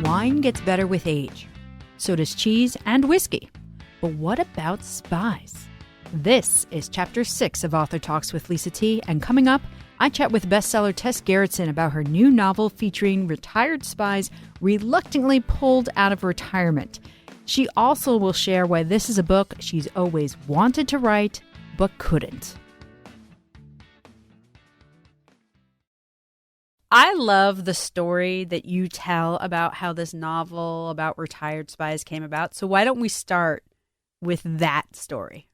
Wine gets better with age. So does cheese and whiskey. But what about spies? This is Chapter 6 of Author Talks with Lisa T. And coming up, I chat with bestseller Tess Gerritsen about her new novel featuring retired spies reluctantly pulled out of retirement. She also will share why this is a book she's always wanted to write, but couldn't. I love the story that you tell about how this novel about retired spies came about. So why don't we start with that story?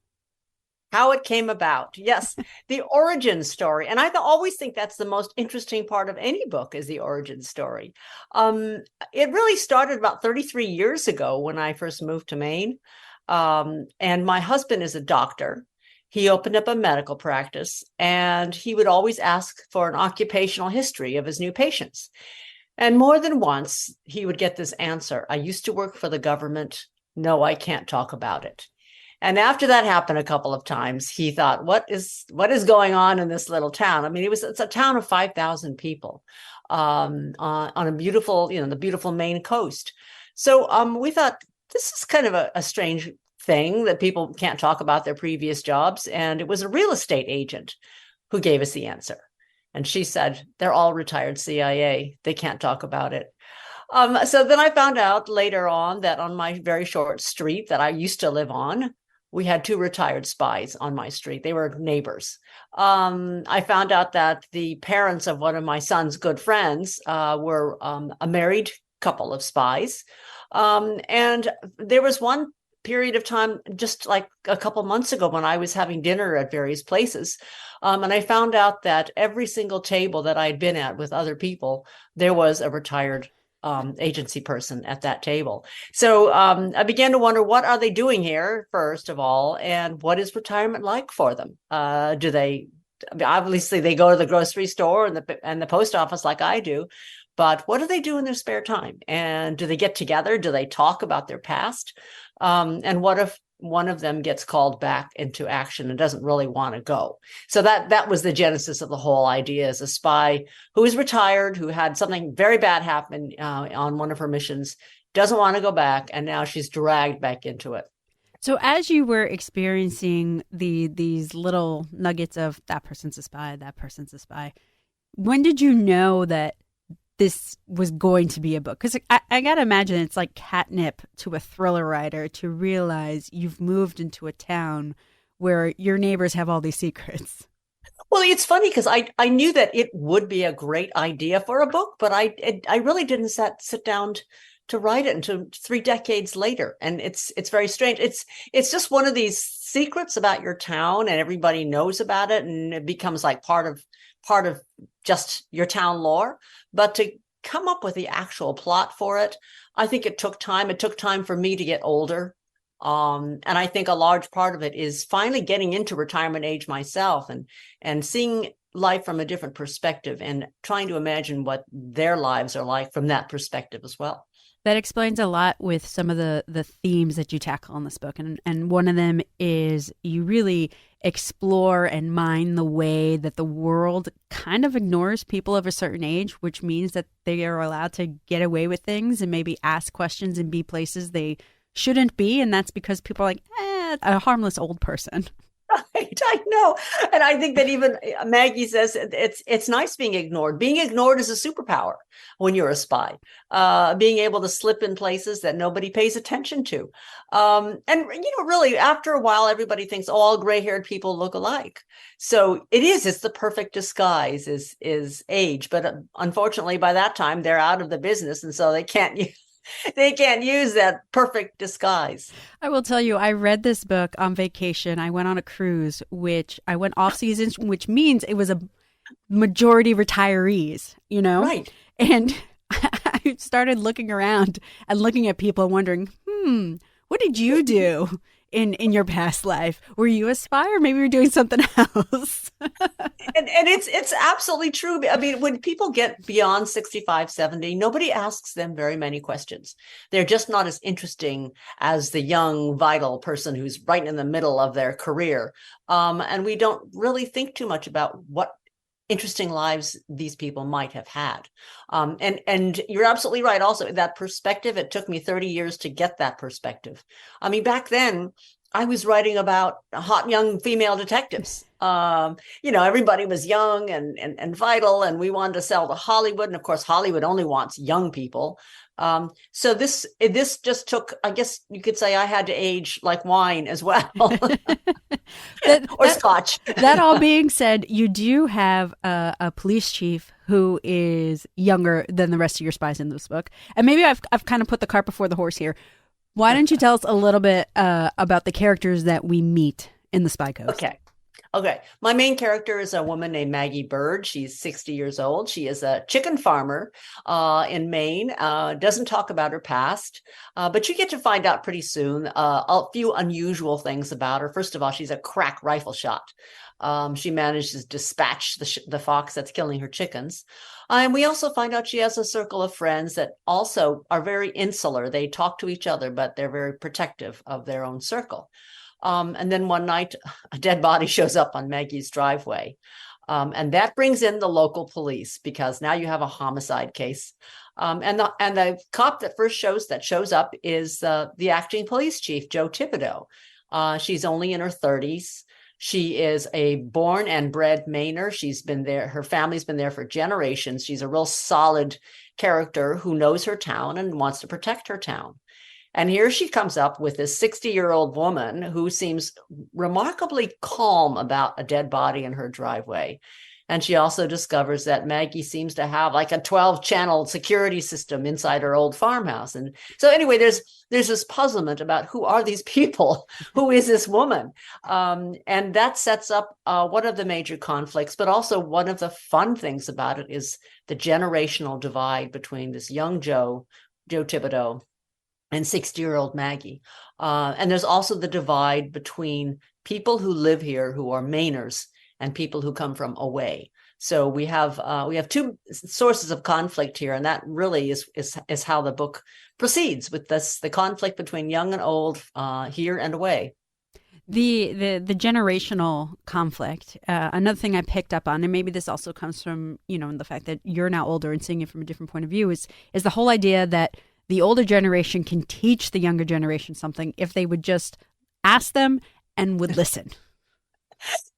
How it came about. Yes, the origin story. And I always think that's the most interesting part of any book is the origin story. It really started about 33 years ago when I first moved to Maine. And my husband is a doctor. He opened up a medical practice, and he would always ask for an occupational history of his new patients. And more than once, he would get this answer: I used to work for the government. No, I can't talk about it. And after that happened a couple of times, he thought, what is going on in this little town? I mean, it's a town of 5,000 people on a beautiful, the beautiful Maine coast. So we thought this is kind of a strange thing that people can't talk about their previous jobs. And it was a real estate agent who gave us the answer. And she said, they're all retired CIA. They can't talk about it. So then I found out later on that on my very short street that I used to live on, we had two retired spies on my street. They were neighbors. I found out that the parents of one of my son's good friends were a married couple of spies. And there was one period of time, just like a couple months ago, when I was having dinner at various places. And I found out that every single table that I'd been at with other people, there was a retired agency person at that table. So I began to wonder, what are they doing here, first of all, and what is retirement like for them? Obviously they go to the grocery store and the post office like I do, but what do they do in their spare time? And do they get together? Do they talk about their past? And what if one of them gets called back into action and doesn't really want to go? So that was the genesis of the whole idea, as a spy who is retired, who had something very bad happen on one of her missions, doesn't want to go back, and now she's dragged back into it. So as you were experiencing these little nuggets of that person's a spy, that person's a spy, when did you know that this was going to be a book? Because I got to imagine it's like catnip to a thriller writer to realize you've moved into a town where your neighbors have all these secrets. Well, it's funny because I knew that it would be a great idea for a book, but I really didn't sit down to write it until 3 decades later. And it's very strange. It's just one of these secrets about your town, and everybody knows about it, and it becomes like part of just your town lore. But to come up with the actual plot for it, I think it took time. It took time for me to get older. And I think a large part of it is finally getting into retirement age myself and seeing life from a different perspective and trying to imagine what their lives are like from that perspective as well. That explains a lot with some of the themes that you tackle in this book. And one of them is you really explore and mine the way that the world kind of ignores people of a certain age, which means that they are allowed to get away with things and maybe ask questions and be places they shouldn't be. And that's because people are like, a harmless old person. Right, I know. And I think that even Maggie says it's nice being ignored. Being ignored is a superpower when you're a spy. Being able to slip in places that nobody pays attention to. And really, after a while, everybody thinks all gray-haired people look alike. So it's the perfect disguise is age. But unfortunately, by that time, they're out of the business. And so they can't use that perfect disguise. I will tell you, I read this book on vacation. I went on a cruise, which I went off season, which means it was a majority retirees, Right. And I started looking around and looking at people wondering, what did you do in your past life? Were you a spy, or maybe you're doing something else? And it's absolutely true. I mean, when people get beyond 65, 70, nobody asks them very many questions. They're just not as interesting as the young, vital person who's right in the middle of their career. And we don't really think too much about what interesting lives these people might have had. And you're absolutely right. Also, that perspective, it took me 30 years to get that perspective. I mean, back then, I was writing about hot young female detectives. Everybody was young and vital, and we wanted to sell to Hollywood. And of course, Hollywood only wants young people. So this just took, I guess you could say I had to age like wine as well. Or scotch. That all being said, you do have a police chief who is younger than the rest of your spies in this book. And maybe I've kind of put the cart before the horse here. Why don't you tell us a little bit about the characters that we meet in the Spy Coast? Okay. My main character is a woman named Maggie Bird. She's 60 years old. She is a chicken farmer in Maine. Doesn't talk about her past, but you get to find out pretty soon a few unusual things about her. First of all, she's a crack rifle shot. She manages to dispatch the fox that's killing her chickens. And we also find out she has a circle of friends that also are very insular. They talk to each other, but they're very protective of their own circle. And then one night, a dead body shows up on Maggie's driveway. And that brings in the local police because now you have a homicide case. And the cop that first shows up is the acting police chief, Joe Thibodeau. She's only in her 30s. She is a born and bred Mainer. She's been there. Her family's been there for generations. She's a real solid character who knows her town and wants to protect her town. And here she comes up with this 60-year-old woman who seems remarkably calm about a dead body in her driveway. And she also discovers that Maggie seems to have like a 12-channel security system inside her old farmhouse. And so anyway, there's this puzzlement about who are these people? Who is this woman? And that sets up one of the major conflicts, but also one of the fun things about it is the generational divide between this young Joe Thibodeau, and 60-year-old Maggie. And there's also the divide between people who live here who are Mainers and people who come from away. So we have two sources of conflict here, and that really is how the book proceeds with the conflict between young and old, here and away. The generational conflict. Another thing I picked up on, and maybe this also comes from the fact that you're now older and seeing it from a different point of view, is the whole idea that the older generation can teach the younger generation something if they would just ask them and would listen.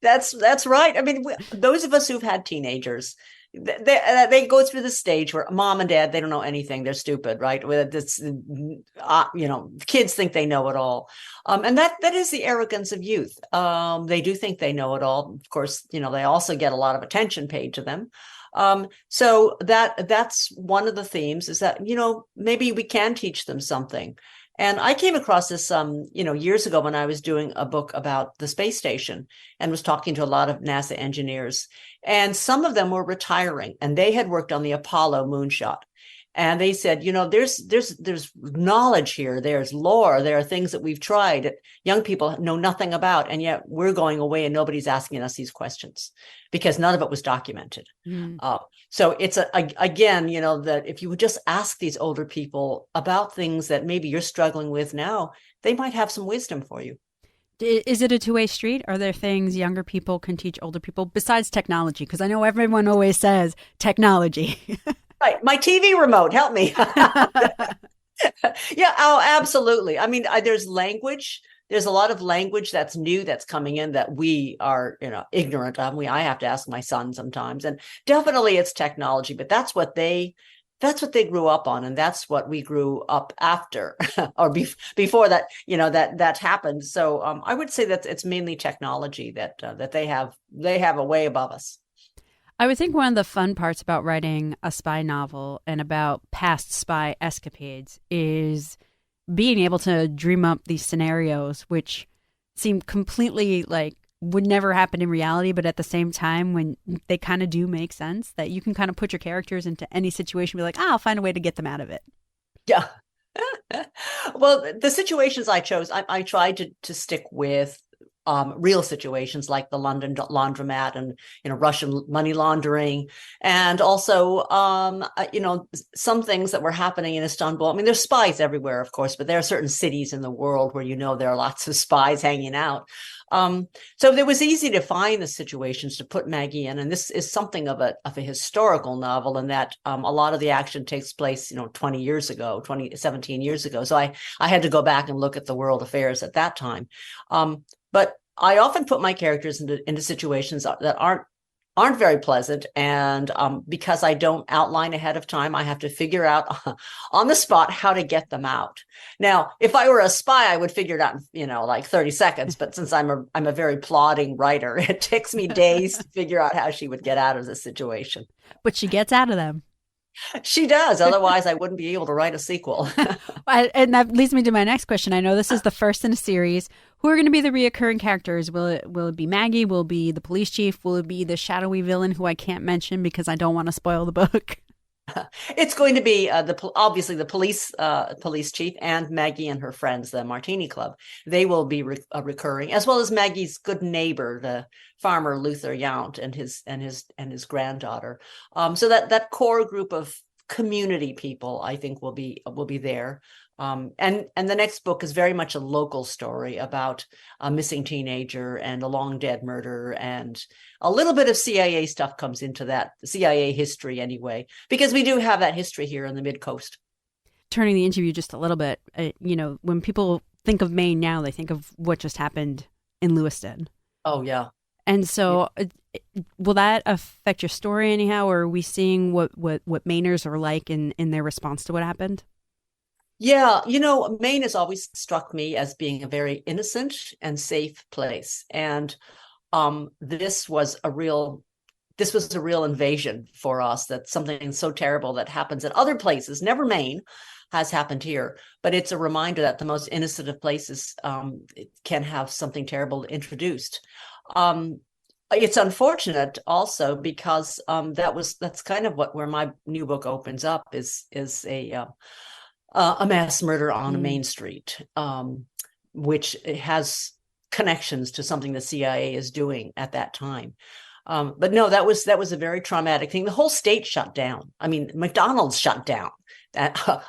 That's right. I mean, those of us who've had teenagers, they go through the stage where mom and dad, they don't know anything. They're stupid, right? Kids think they know it all. And that is the arrogance of youth. They do think they know it all. Of course, they also get a lot of attention paid to them. So that's one of the themes is that, maybe we can teach them something. And I came across this, years ago when I was doing a book about the space station and was talking to a lot of NASA engineers, and some of them were retiring and they had worked on the Apollo moonshot. And they said, there's knowledge here. There's lore. There are things that we've tried that young people know nothing about. And yet we're going away and nobody's asking us these questions because none of it was documented. So it's again, that if you would just ask these older people about things that maybe you're struggling with now, they might have some wisdom for you. Is it a two-way street? Are there things younger people can teach older people besides technology? Because I know everyone always says technology. Right. My TV remote, help me. Yeah. Oh, absolutely. I mean, there's language. There's a lot of language that's new that's coming in that we are, ignorant of. I have to ask my son sometimes, and definitely it's technology, but that's what they grew up on. And that's what we grew up after or before that, that happened. So I would say that it's mainly technology that they have a way above us. I would think one of the fun parts about writing a spy novel and about past spy escapades is being able to dream up these scenarios, which seem completely would never happen in reality, but at the same time, when they kind of do make sense, that you can kind of put your characters into any situation, be like, I'll find a way to get them out of it. Yeah. Well, the situations I chose, I tried to stick with real situations like the London laundromat and Russian money laundering, and also some things that were happening in Istanbul. I mean, there's spies everywhere, of course, but there are certain cities in the world where there are lots of spies hanging out. So it was easy to find the situations to put Maggie in, and this is something of a historical novel in that a lot of the action takes place 17 years ago. So I had to go back and look at the world affairs at that time. But I often put my characters into situations that aren't very pleasant. And because I don't outline ahead of time, I have to figure out on the spot how to get them out. Now, if I were a spy, I would figure it out in, like 30 seconds. But since I'm a very plodding writer, it takes me days to figure out how she would get out of the situation. But she gets out of them. She does. Otherwise, I wouldn't be able to write a sequel. And that leads me to my next question. I know this is the first in a series. Who are going to be the reoccurring characters? Will it be Maggie? Will it be the police chief? Will it be the shadowy villain who I can't mention because I don't want to spoil the book? It's going to be obviously the police chief and Maggie and her friends, the Martini Club. They will be recurring, as well as Maggie's good neighbor, the farmer Luther Yount, and his granddaughter. So that core group of community people, I think, will be there. And the next book is very much a local story about a missing teenager and a long dead murder, and a little bit of CIA stuff comes into that, CIA history anyway, because we do have that history here in the Mid-Coast. Turning the interview just a little bit, when people think of Maine now, they think of what just happened in Lewiston. Oh, yeah. And so will that affect your story anyhow, or are we seeing what Mainers are like in their response to what happened? Yeah, Maine has always struck me as being a very innocent and safe place. And this was a real invasion for us. That something so terrible that happens in other places, never Maine, has happened here. But it's a reminder that the most innocent of places can have something terrible introduced. It's unfortunate also because that's kind of where my new book opens up is a mass murder on a main street, which has connections to something the CIA is doing at that time. But no, that was a very traumatic thing. The whole state shut down. I mean, McDonald's shut down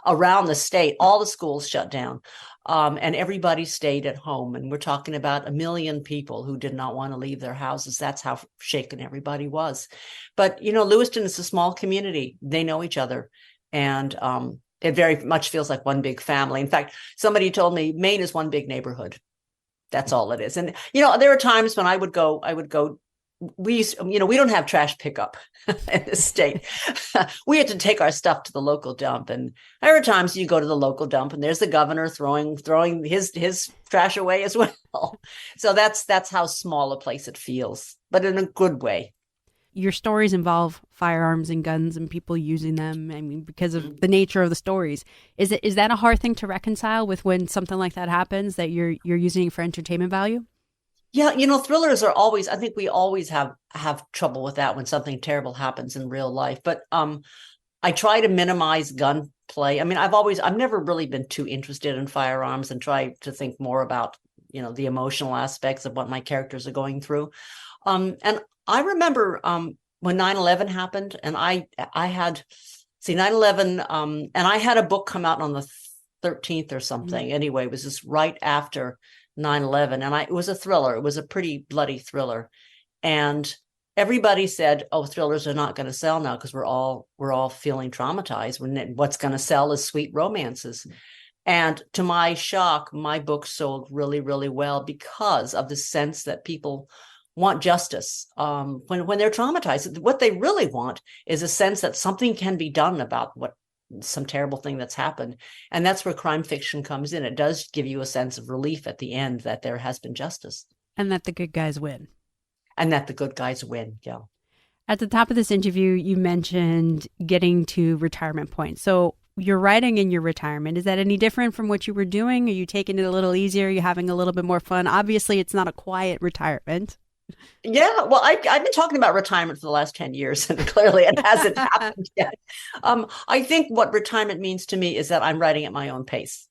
around the state. All the schools shut down, and everybody stayed at home. And we're talking about 1 million people who did not want to leave their houses. That's how shaken everybody was. But Lewiston is a small community. They know each other, and it very much feels like one big family. In fact, somebody told me Maine is one big neighborhood. That's all it is. And, there are times when I would go, we don't have trash pickup in this state. We had to take our stuff to the local dump. And there are times you go to the local dump and there's the governor throwing his trash away as well. So that's how small a place it feels, but in a good way. Your stories involve firearms and guns and people using them. I mean, because of the nature of the stories, is that a hard thing to reconcile with when something like that happens, that you're using it for entertainment value? Yeah, thrillers are always, I think we always have trouble with that when something terrible happens in real life. But I try to minimize gunplay. I mean, I've never really been too interested in firearms, and try to think more about, the emotional aspects of what my characters are going through. And I remember when 9/11 happened, and I had 9/11, and I had a book come out on the 13th or something. Mm-hmm. Anyway, it was just right after 9/11, and it was a thriller. It was a pretty bloody thriller, and everybody said, "Oh, thrillers are not going to sell now because we're all feeling traumatized. What's going to sell is sweet romances." And to my shock, my book sold really, really well because of the sense that people want justice when they're traumatized. What they really want is a sense that something can be done about some terrible thing that's happened. And that's where crime fiction comes in. It does give you a sense of relief at the end that there has been justice. And that the good guys win. Yeah. At the top of this interview, you mentioned getting to retirement point. So you're writing in your retirement. Is that any different from what you were doing? Are you taking it a little easier? Are you having a little bit more fun? Obviously, it's not a quiet retirement. Yeah, well, I've been talking about retirement for the last 10 years, and clearly it hasn't happened yet. I think what retirement means to me is that I'm writing at my own pace.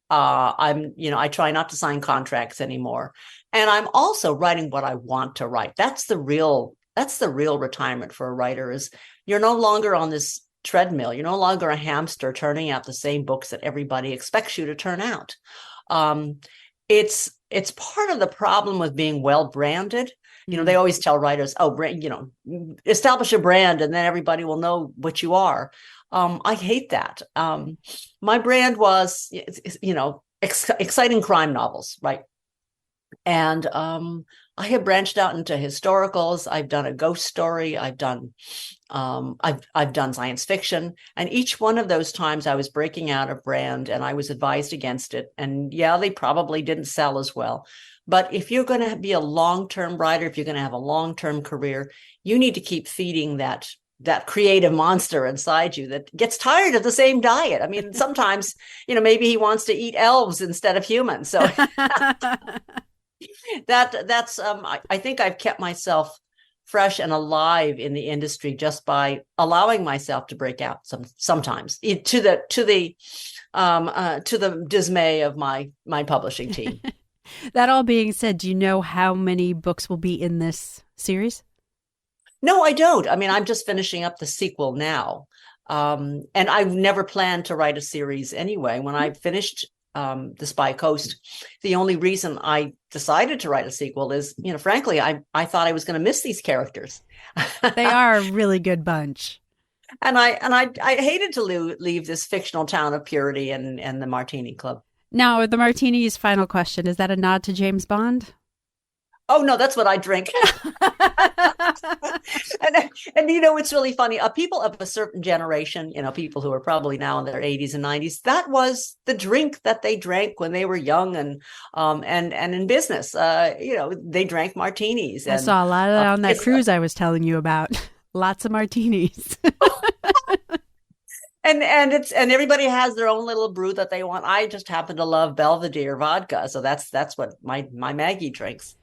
I try not to sign contracts anymore. And I'm also writing what I want to write. That's the real retirement for a writer, is you're no longer on this treadmill. You're no longer a hamster turning out the same books that everybody expects you to turn out. It's part of the problem with being well branded. They always tell writers, establish a brand and then everybody will know what you are. I hate that. My brand was, exciting crime novels, right? And I have branched out into historicals. I've done a ghost story. I've done science fiction, and each one of those times I was breaking out a brand, and I was advised against it. And yeah, they probably didn't sell as well. But if you're going to be a long-term writer, if you're going to have a long-term career, you need to keep feeding that creative monster inside you that gets tired of the same diet. I mean, sometimes, maybe he wants to eat elves instead of humans. So I think I've kept myself fresh and alive in the industry just by allowing myself to break out sometimes to the dismay of my publishing team. That all being said, do you know how many books will be in this series? No, I don't. I mean, I'm just finishing up the sequel now. And I've never planned to write a series anyway. When I finished The Spy Coast, the only reason I decided to write a sequel is, frankly, I thought I was going to miss these characters. They are a really good bunch. And I hated to leave this fictional town of purity and the Martini Club. Now, the Martini's final question, is that a nod to James Bond? Oh, no, that's what I drink. and it's really funny. People of a certain generation, people who are probably now in their 80s and 90s, that was the drink that they drank when they were young and in business. They drank martinis. I saw a lot of that on that cruise I was telling you about. Lots of martinis. And everybody has their own little brew that they want. I just happen to love Belvedere vodka, so that's what my Maggie drinks.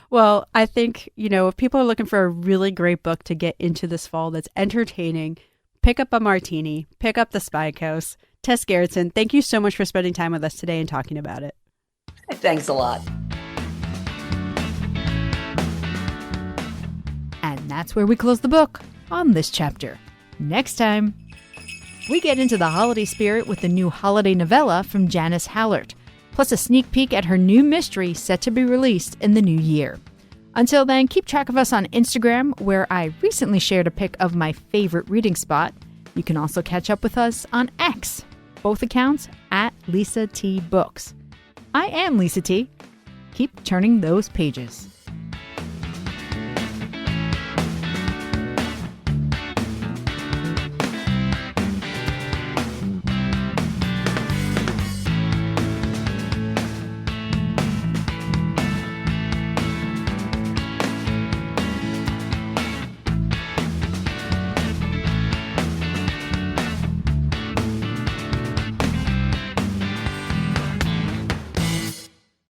Well, I think, if people are looking for a really great book to get into this fall that's entertaining, pick up a martini, pick up The Spy Coast. Tess Gerritsen, thank you so much for spending time with us today and talking about it. Thanks a lot. And that's where we close the book on this chapter. Next time, we get into the holiday spirit with the new holiday novella from Janice Hallert, plus a sneak peek at her new mystery set to be released in the new year. Until then, keep track of us on Instagram, where I recently shared a pic of my favorite reading spot. You can also catch up with us on X, both accounts at Lisa T Books. I am Lisa T. Keep turning those pages.